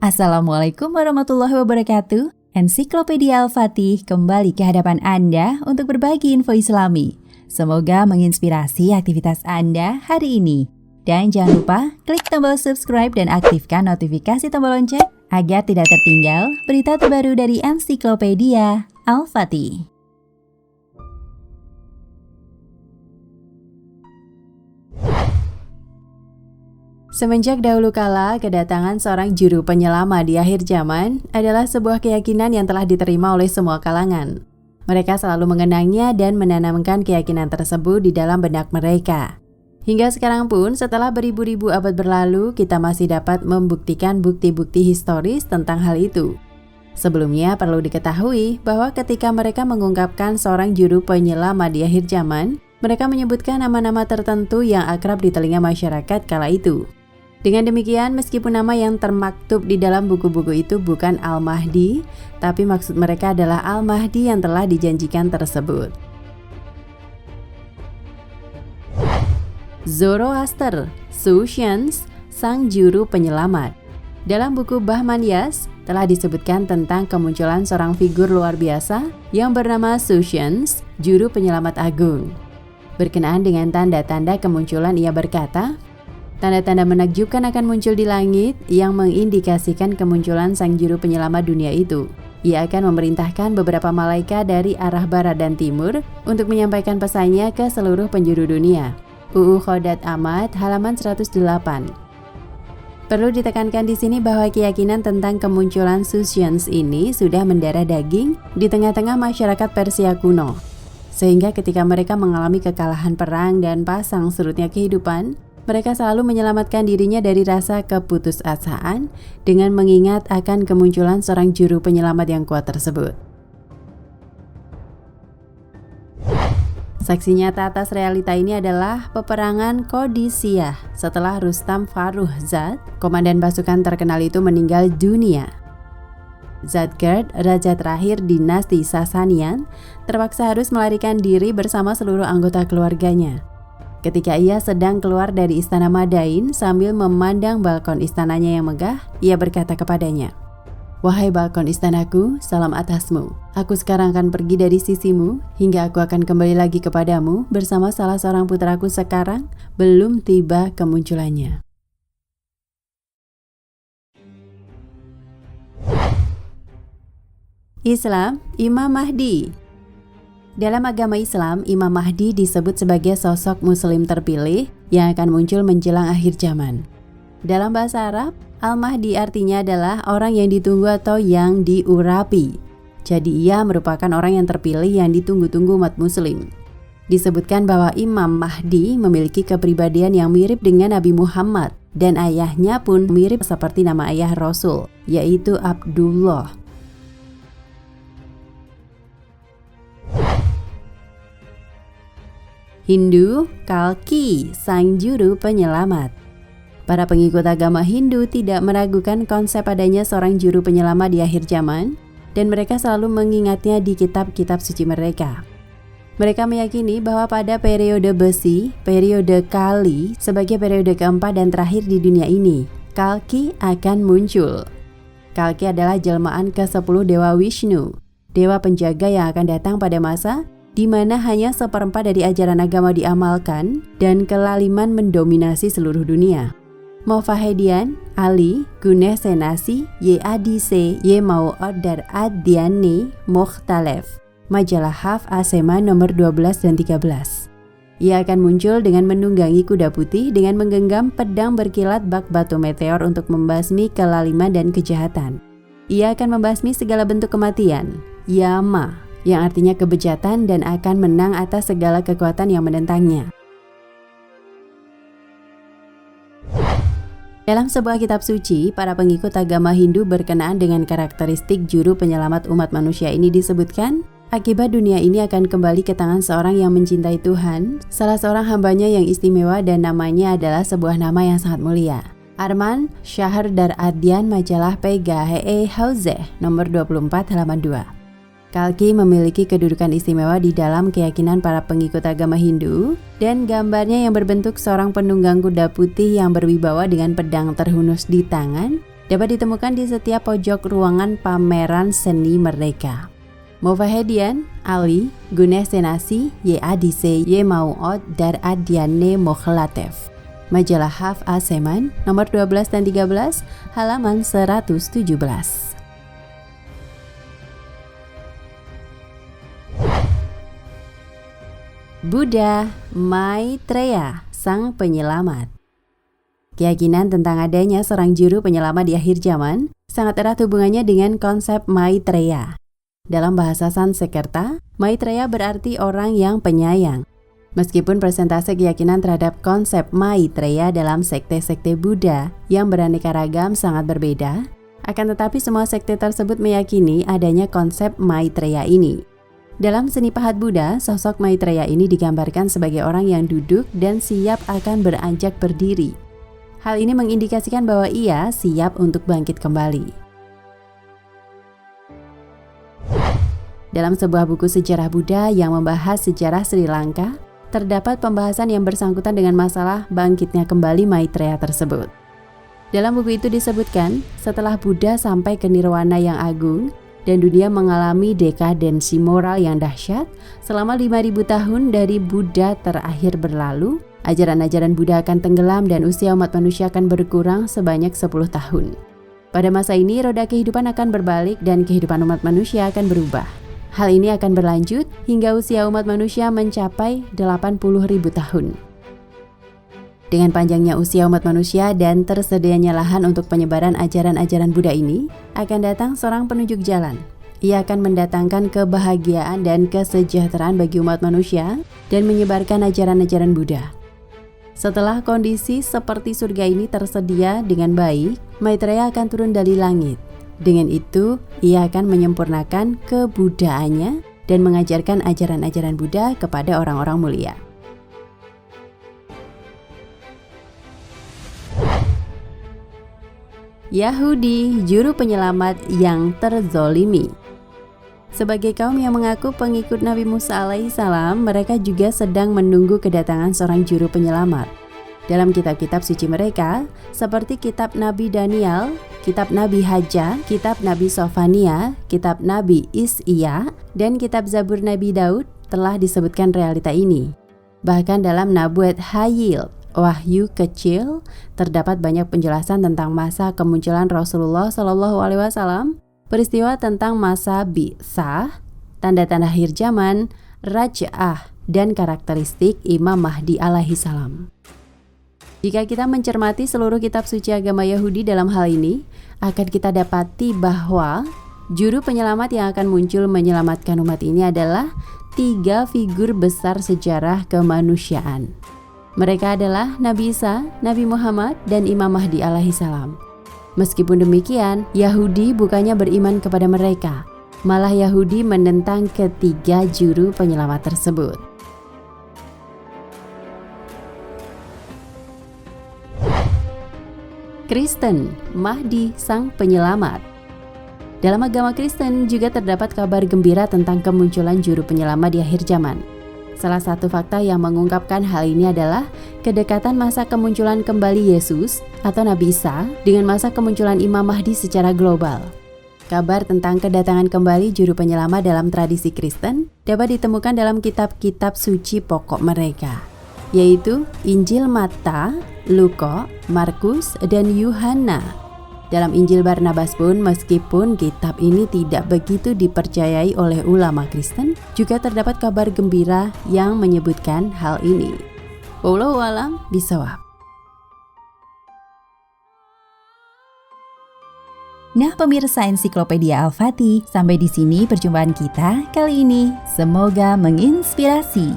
Assalamualaikum warahmatullahi wabarakatuh. Ensiklopedia Al-Fatih kembali ke hadapan Anda untuk berbagi info Islami. Semoga menginspirasi aktivitas Anda hari ini. Dan jangan lupa klik tombol subscribe dan aktifkan notifikasi tombol lonceng agar tidak tertinggal berita terbaru dari Ensiklopedia Al-Fatih. Semenjak dahulu kala, kedatangan seorang juru penyelamat di akhir zaman adalah sebuah keyakinan yang telah diterima oleh semua kalangan. Mereka selalu mengenangnya dan menanamkan keyakinan tersebut di dalam benak mereka. Hingga sekarang pun, setelah beribu-ribu abad berlalu, kita masih dapat membuktikan bukti-bukti historis tentang hal itu. Sebelumnya, perlu diketahui bahwa ketika mereka mengungkapkan seorang juru penyelamat di akhir zaman, mereka menyebutkan nama-nama tertentu yang akrab di telinga masyarakat kala itu. Dengan demikian, meskipun nama yang termaktub di dalam buku-buku itu bukan Al-Mahdi, tapi maksud mereka adalah Al-Mahdi yang telah dijanjikan tersebut. Zoroaster, Sushans, sang juru penyelamat. Dalam buku Bahman Yas, telah disebutkan tentang kemunculan seorang figur luar biasa yang bernama Sushans, juru penyelamat agung. Berkenaan dengan tanda-tanda kemunculan, ia berkata, tanda-tanda menakjubkan akan muncul di langit yang mengindikasikan kemunculan sang juru penyelamat dunia itu. Ia akan memerintahkan beberapa malaikat dari arah barat dan timur untuk menyampaikan pesannya ke seluruh penjuru dunia. UU Khodat Ahmad, halaman 108. Perlu ditekankan di sini bahwa keyakinan tentang kemunculan Sushans ini sudah mendarah daging di tengah-tengah masyarakat Persia kuno. Sehingga ketika mereka mengalami kekalahan perang dan pasang surutnya kehidupan, mereka selalu menyelamatkan dirinya dari rasa keputusasaan dengan mengingat akan kemunculan seorang juru penyelamat yang kuat tersebut. Saksi nyata atas realita ini adalah peperangan Qadisiyah setelah Rustam Farrukhzad, komandan pasukan terkenal itu, meninggal dunia. Zadgerd, raja terakhir dinasti Sasanian, terpaksa harus melarikan diri bersama seluruh anggota keluarganya. Ketika ia sedang keluar dari istana Madain sambil memandang balkon istananya yang megah, ia berkata kepadanya, "Wahai balkon istanaku, salam atasmu. Aku sekarang akan pergi dari sisimu hingga aku akan kembali lagi kepadamu bersama salah seorang putraku sekarang belum tiba kemunculannya." Islam, Imam Mahdi. Dalam agama Islam, Imam Mahdi disebut sebagai sosok muslim terpilih yang akan muncul menjelang akhir zaman. Dalam bahasa Arab, Al-Mahdi artinya adalah orang yang ditunggu atau yang diurapi. Jadi ia merupakan orang yang terpilih yang ditunggu-tunggu umat muslim. Disebutkan bahwa Imam Mahdi memiliki kepribadian yang mirip dengan Nabi Muhammad dan ayahnya pun mirip seperti nama ayah Rasul, yaitu Abdullah. Hindu, Kalki, sang juru penyelamat. Para pengikut agama Hindu tidak meragukan konsep adanya seorang juru penyelamat di akhir zaman, dan mereka selalu mengingatnya di kitab-kitab suci mereka. Mereka meyakini bahwa pada periode besi, periode Kali, sebagai periode keempat dan terakhir di dunia ini, Kalki akan muncul. Kalki adalah jelmaan ke-10 Dewa Vishnu, dewa penjaga yang akan datang pada masa di mana hanya seperempat dari ajaran agama diamalkan dan kelaliman mendominasi seluruh dunia. Mofahedian, Ali, Guneh Senasi, Ye Adise, Ye Mau'od Dar Ad-Diani, Mukhtalef. Majalah Haf Asema nomor 12 dan 13. Ia akan muncul dengan menunggangi kuda putih dengan menggenggam pedang berkilat bak batu meteor untuk membasmi kelaliman dan kejahatan. Ia akan membasmi segala bentuk kematian, Yama, yang artinya kebejatan, dan akan menang atas segala kekuatan yang menentangnya. Dalam sebuah kitab suci, para pengikut agama Hindu berkenaan dengan karakteristik juru penyelamat umat manusia ini disebutkan, akibat dunia ini akan kembali ke tangan seorang yang mencintai Tuhan, salah seorang hambanya yang istimewa dan namanya adalah sebuah nama yang sangat mulia. Arman Shahr Dar Adyan, majalah Pegahe Hauzeh nomor 24 halaman 2. Kalki memiliki kedudukan istimewa di dalam keyakinan para pengikut agama Hindu, dan gambarnya yang berbentuk seorang penunggang kuda putih yang berwibawa dengan pedang terhunus di tangan dapat ditemukan di setiap pojok ruangan pameran seni mereka. Mofahedian, Ali, Guneh Senasi, Ye Adise, Ye Mau'od, Dar Adiane Mokhlatef. Majalah Haf Aseman, nomor 12 dan 13, halaman 117. Buddha Maitreya, sang penyelamat. Keyakinan tentang adanya seorang juru penyelamat di akhir zaman sangat erat hubungannya dengan konsep Maitreya. Dalam bahasa Sanskerta, Maitreya berarti orang yang penyayang. Meskipun persentase keyakinan terhadap konsep Maitreya dalam sekte-sekte Buddha yang beraneka ragam sangat berbeda, akan tetapi semua sekte tersebut meyakini adanya konsep Maitreya ini. Dalam seni pahat Buddha, sosok Maitreya ini digambarkan sebagai orang yang duduk dan siap akan beranjak berdiri. Hal ini mengindikasikan bahwa ia siap untuk bangkit kembali. Dalam sebuah buku sejarah Buddha yang membahas sejarah Sri Lanka, terdapat pembahasan yang bersangkutan dengan masalah bangkitnya kembali Maitreya tersebut. Dalam buku itu disebutkan, setelah Buddha sampai ke nirwana yang agung dan dunia mengalami dekadensi moral yang dahsyat, selama 5.000 tahun dari Buddha terakhir berlalu, ajaran-ajaran Buddha akan tenggelam dan usia umat manusia akan berkurang sebanyak 10 tahun. Pada masa ini, roda kehidupan akan berbalik dan kehidupan umat manusia akan berubah. Hal ini akan berlanjut hingga usia umat manusia mencapai 80.000 tahun. Dengan panjangnya usia umat manusia dan tersedianya lahan untuk penyebaran ajaran-ajaran Buddha ini, akan datang seorang penunjuk jalan. Ia akan mendatangkan kebahagiaan dan kesejahteraan bagi umat manusia dan menyebarkan ajaran-ajaran Buddha. Setelah kondisi seperti surga ini tersedia dengan baik, Maitreya akan turun dari langit. Dengan itu, ia akan menyempurnakan kebuddhaannya dan mengajarkan ajaran-ajaran Buddha kepada orang-orang mulia. Yahudi, juru penyelamat yang terzolimi. Sebagai kaum yang mengaku pengikut Nabi Musa alaihissalam, mereka juga sedang menunggu kedatangan seorang juru penyelamat. Dalam kitab-kitab suci mereka, seperti kitab Nabi Daniel, kitab Nabi Haja, kitab Nabi Sofania, kitab Nabi Isya, dan kitab Zabur Nabi Daud telah disebutkan realita ini. Bahkan dalam Nabuat Hayil, Wahyu Kecil, terdapat banyak penjelasan tentang masa kemunculan Rasulullah SAW, peristiwa tentang masa Bi'tsah, tanda-tanda akhir zaman, Raj'ah, dan karakteristik Imam Mahdi alaihissalam. Jika kita mencermati seluruh kitab suci agama Yahudi dalam hal ini, akan kita dapati bahwa juru penyelamat yang akan muncul menyelamatkan umat ini adalah 3 figur besar sejarah kemanusiaan. Mereka adalah Nabi Isa, Nabi Muhammad, dan Imam Mahdi alaihissalam. Meskipun demikian, Yahudi bukannya beriman kepada mereka, malah Yahudi menentang ketiga juru penyelamat tersebut. Kristen, Mahdi sang penyelamat. Dalam agama Kristen juga terdapat kabar gembira tentang kemunculan juru penyelamat di akhir zaman. Salah satu fakta yang mengungkapkan hal ini adalah kedekatan masa kemunculan kembali Yesus atau Nabi Isa dengan masa kemunculan Imam Mahdi secara global. Kabar tentang kedatangan kembali juru penyelamat dalam tradisi Kristen dapat ditemukan dalam kitab-kitab suci pokok mereka, yaitu Injil Matta, Luka, Markus, dan Yuhanna. Dalam Injil Barnabas pun, meskipun kitab ini tidak begitu dipercayai oleh ulama Kristen, juga terdapat kabar gembira yang menyebutkan hal ini. Wallahu a'lam bishawab. Nah pemirsa Ensiklopedia Al-Fatih, sampai di sini perjumpaan kita kali ini. Semoga menginspirasi.